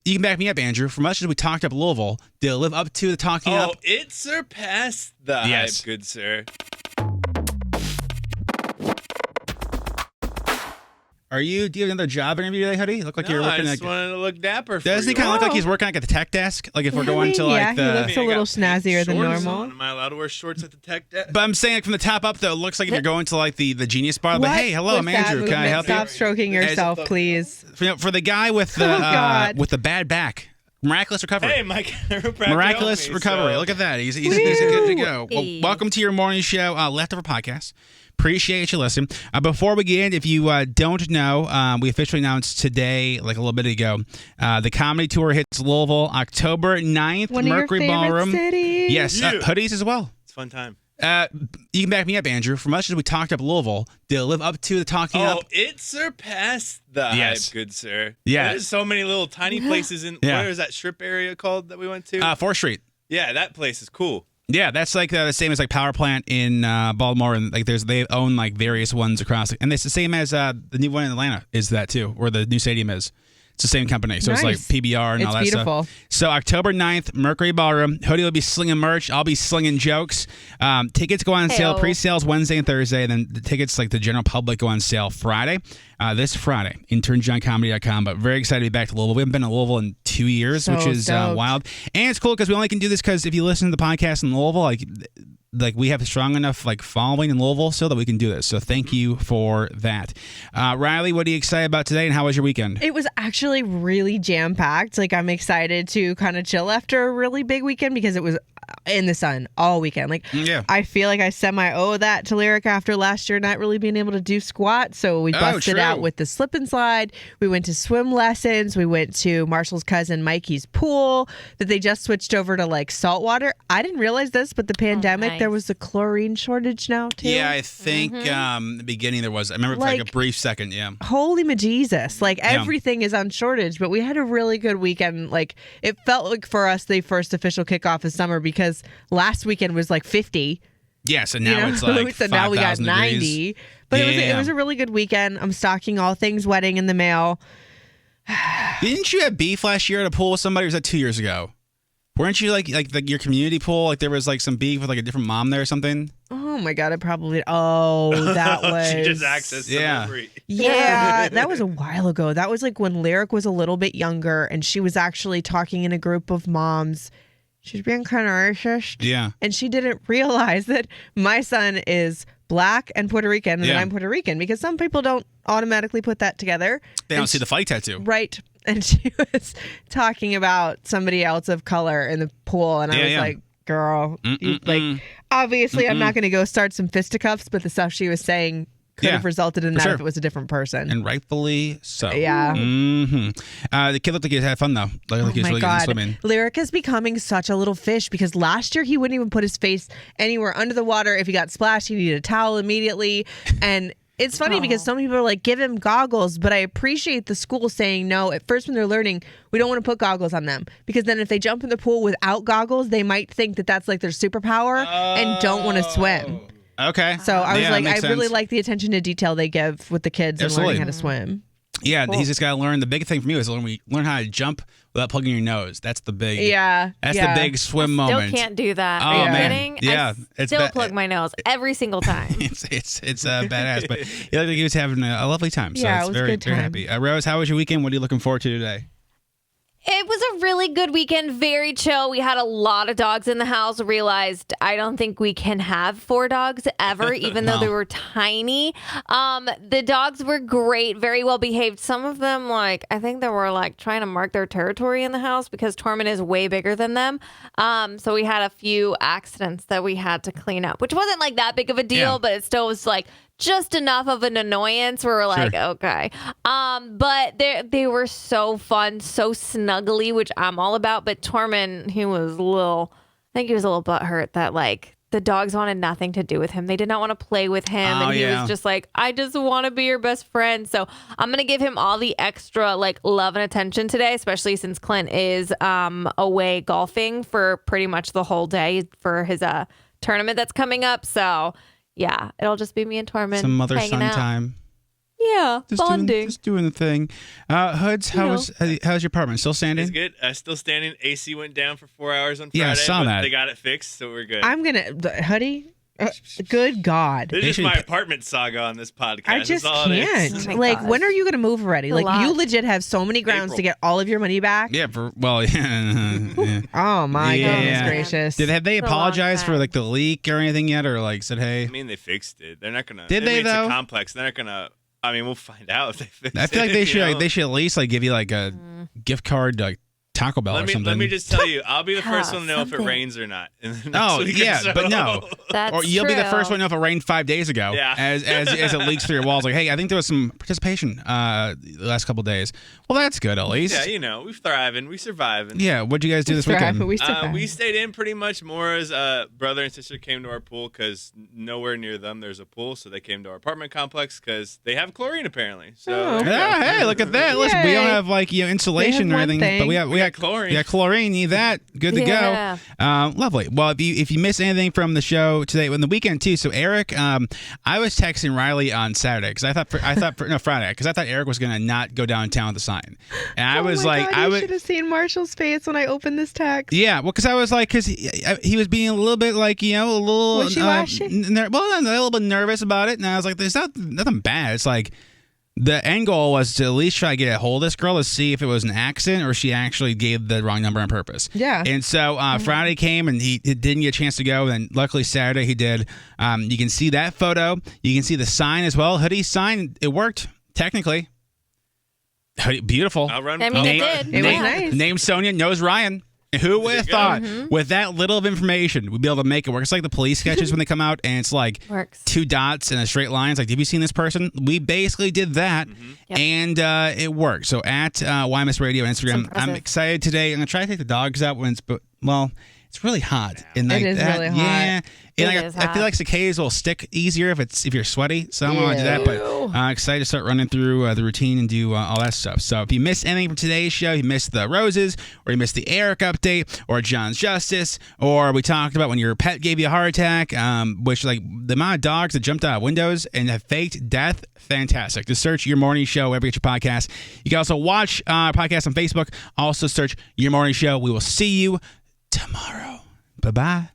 You can back me up, Andrew. For much as we talked up Louisville, did it live up to the talking up? Oh, it surpassed the hype, good sir. Do you have another job interview today, Hoodie? Look like you're working. I just wanted to look dapper for Doesn't he you. kind of look like he's working like at the tech desk? Like if we're going to like he looks a little snazzier than Shorts normal. on. Am I allowed to wear shorts at the tech desk? But I'm saying like, from the top up though, it looks like you're going to like the Genius Bar. But hey, hello, I'm Andrew. Can I help you? Stop stroking yourself, please. For the guy with the with the bad back. Miraculous recovery. Hey, Mike. Miraculous recovery. Look at that. He's good to go. Well, welcome to your morning show, Leftover Podcast. Appreciate you listening. Before we get in, if you don't know, we officially announced today, like a little bit ago, the comedy tour hits Louisville October 9th. One Mercury of your favorite Ballroom. cities. Yes, hoodies as well. It's a fun time. You can back me up, Andrew. For much as we talked up Louisville, did it live up to the talking up? Oh, it surpassed the hype, good sir. Yeah. There's so many little tiny places in. Where is that strip area called that we went to? 4th Street. Yeah, that place is cool. Yeah, that's like the same as like Power Plant in Baltimore, and like they own like various ones across, and it's the same as the new one in Atlanta is that too, where the new stadium is. It's the same company, so it's like PBR and all that beautiful. stuff. So October 9th, Mercury Ballroom. Hoodie will be slinging merch. I'll be slinging jokes. Tickets go on sale. Pre-sales Wednesday and Thursday, and then the tickets like the general public go on sale Friday. This Friday, internjohncomedy.com. But very excited to be back to Louisville. We haven't been to Louisville in 2 years, which is wild. And it's cool because we only can do this because if you listen to the podcast in Louisville, like we have a strong enough like following in Louisville so that we can do this. So thank you for that. Riley, what are you excited about today, and how was your weekend? It was actually really jam-packed. Like, I'm excited to kind of chill after a really big weekend because it was in the sun all weekend. Like, I feel like I semi-owe that to Lyric after last year not really being able to do squat. So we busted out with the slip and slide. We went to swim lessons. We went to Marshall's cousin Mikey's pool that they just switched over to like salt water. I didn't realize this, but the pandemic, there was a chlorine shortage now too. Yeah, I think the beginning there was. I remember for like a brief second. Yeah. Holy majesus. Like everything is on shortage, but we had a really good weekend. Like it felt like for us the first official kickoff of summer because last weekend was like 50. Yeah, so now it's like so now we got 90. Degrees. But it was a really good weekend. I'm stocking all things wedding in the mail. Didn't you have beef last year at a pool with somebody? Or was that 2 years ago? Weren't you like your community pool? Like there was like some beef with like a different mom there or something? Oh my God, I probably. Oh, that was. She just accessed the memory. Yeah, that was a while ago. That was like when Lyric was a little bit younger and she was actually talking in a group of moms. She's being kind of racist. Yeah. And she didn't realize that my son is black and Puerto Rican and I'm Puerto Rican because some people don't automatically put that together. They don't see the flag tattoo. Right. And she was talking about somebody else of color in the pool. And I was like, girl, like, obviously I'm not going to go start some fisticuffs, but the stuff she was saying could have resulted in that if it was a different person. And rightfully so. Yeah. The kid looked like he had fun, though. Like he was really good at swimming. Lyric is becoming such a little fish because last year he wouldn't even put his face anywhere under the water. If he got splashed, he needed a towel immediately. And it's funny because some people are like, give him goggles, but I appreciate the school saying no. At first when they're learning, we don't want to put goggles on them because then if they jump in the pool without goggles, they might think that that's like their superpower and don't want to swim. Okay. So I was like, I really like the attention to detail they give with the kids and learning how to swim. Yeah, he's just got to learn. The big thing for me is learn how to jump without plugging your nose. That's the big. Yeah. That's the big swim moment. Still can't do that. Oh, Are you man. kidding? Yeah. I still plug my nose every single time. it's badass, but he looked like he was having a lovely time. So yeah, it's it was very, a good time. very happy. Rose, how was your weekend? What are you looking forward to today? It was a really good weekend, very chill. We had a lot of dogs in the house. Realized I don't think we can have 4 dogs ever, even though they were tiny. The dogs were great, very well behaved. Some of them, I think they were trying to mark their territory in the house because Torment is way bigger than them. So we had a few accidents that we had to clean up, which wasn't that big of a deal, but it still was just enough of an annoyance where we're okay. But they were so fun, so snuggly, which I'm all about. But Torment, I think he was a little butthurt that the dogs wanted nothing to do with him. They did not want to play with him. And he was just I just want to be your best friend. So I'm going to give him all the extra love and attention today, especially since Clint is away golfing for pretty much the whole day for his tournament that's coming up. So yeah, it'll just be me and Torment some mother-son out. time. Yeah, bonding. Just doing the thing. Hoods, how's your apartment? Still standing? It's good. Still standing. AC went down for 4 hours on Friday. Yeah, I saw that. They got it fixed, so we're good. I'm gonna hoodie. Good God. This is my apartment saga on this podcast. I just can't. Oh like, when are you going to move already? Like, you legit have so many grounds to get all of your money back. Yeah, yeah. Oh, my goodness gracious. Have they apologized for, like, the leak or anything yet? Or, like, said, hey? I mean, they fixed it. They're not going to. Did they, though? It's a complex. They're not going to. I mean, we'll find out if they fix it. I feel like they should at least, like, give you, like, a gift card to, like, Taco Bell or something. Let me just tell you, I'll be the first one to know if it rains or not. But no. That's or you'll be the first one to know if it rained 5 days ago. Yeah. As it leaks through your walls. Like, hey, I think there was some participation the last couple of days. Well, that's good at least. Yeah, we're thriving. We surviving. Yeah, what'd you guys do this weekend? We stayed in pretty much more as brother and sister came to our pool because nowhere near them there's a pool. So they came to our apartment complex because they have chlorine apparently. So hey, look at that. Listen, we don't have like insulation or anything, but we got chlorine. Yeah, chlorine. Need that. Good to go. Lovely. Well, if you missed anything from the show today, on the weekend too. So Eric, I was texting Riley on Saturday because I thought Friday because I thought Eric was gonna not go downtown with the sign, and I was like, you should have seen Marshall's face when I opened this text. Yeah, well, because I was like, because he was being a little bit like a little wishy-washy. A little bit nervous about it, and I was like, there's nothing bad. It's like. The end goal was to at least try to get a hold of this girl to see if it was an accident or she actually gave the wrong number on purpose. Yeah. And so Friday came and he didn't get a chance to go. And luckily Saturday he did. You can see that photo. You can see the sign as well. Hoodie sign. It worked technically. Hoodie, beautiful. I'll run. I mean, it did. It was nice. Name Sonia, knows Ryan. Who would have thought with that little of information we'd be able to make it work? It's like the police sketches when they come out and it's like two dots and a straight line. It's like, have you seen this person? We basically did that and it worked. So at YMS Radio Instagram, I'm excited today. I'm going to try to take the dogs out when it's really hot. And like it is really hot. Yeah. And I feel like cicadas will stick easier if you're sweaty. So I don't want to do that. But excited to start running through the routine and do all that stuff. So if you missed anything from today's show, you missed the roses, or you missed the Eric update, or John's Justice, or we talked about when your pet gave you a heart attack, which like the amount of dogs that jumped out of windows and have faked death, fantastic. Just search Your Morning Show wherever you get your podcast. You can also watch our podcast on Facebook. Also search Your Morning Show. We will see you tomorrow. Bye-bye.